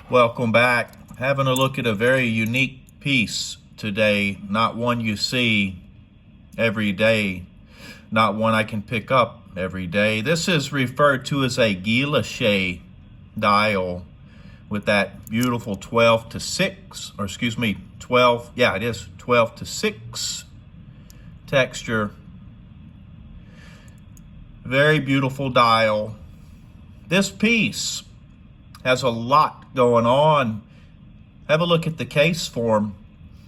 Welcome back. Having a look at a very unique piece today, not one you see every day, not one I can pick up every day. This is referred to as a Guilloche dial with that beautiful 12 to 6, or excuse me, 12, yeah it is 12 to 6 texture. Very beautiful dial. This piece has a lot going on. Have a look at the case form.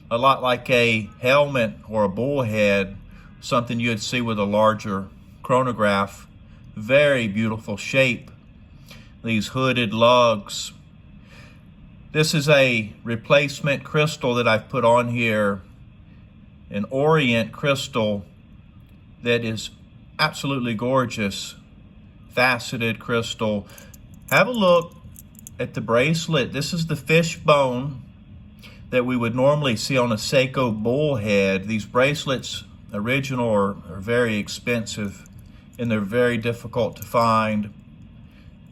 A lot like a helmet or a bullhead, something you'd see with a larger chronograph. Very beautiful shape. These hooded lugs. This is a replacement crystal that I've put on here, an Orient crystal that is absolutely gorgeous. Faceted crystal. Have a look at the bracelet. This is the Fishbone that we would normally see on a Seiko bullhead. These bracelets, original, are very expensive and they're very difficult to find.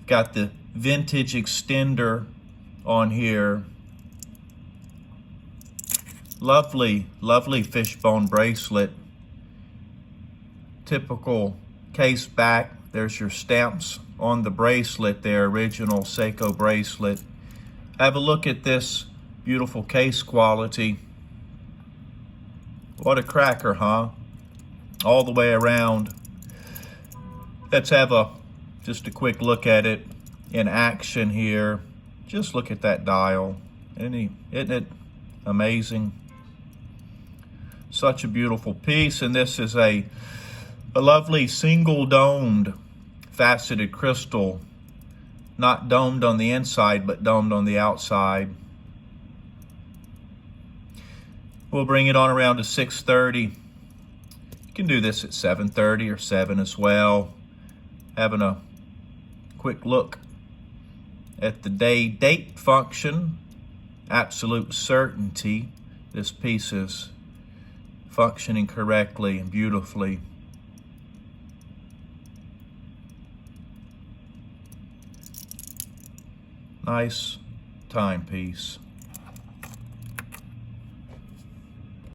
Got the vintage extender on here. Lovely, lovely Fishbone bracelet. Typical case back. There's your stamps on the bracelet there, original Seiko bracelet. Have a look at this beautiful case quality. What a cracker, huh? All the way around. Let's have just a quick look at it in action here. Just look at that dial. Isn't it amazing? Such a beautiful piece, and this is a lovely single domed faceted crystal, not domed on the inside, but domed on the outside. We'll bring it on around to 6:30. You can do this at 7:30 or 7 as well. Having a quick look at the date function. Absolute certainty this piece is functioning correctly and beautifully. Nice timepiece.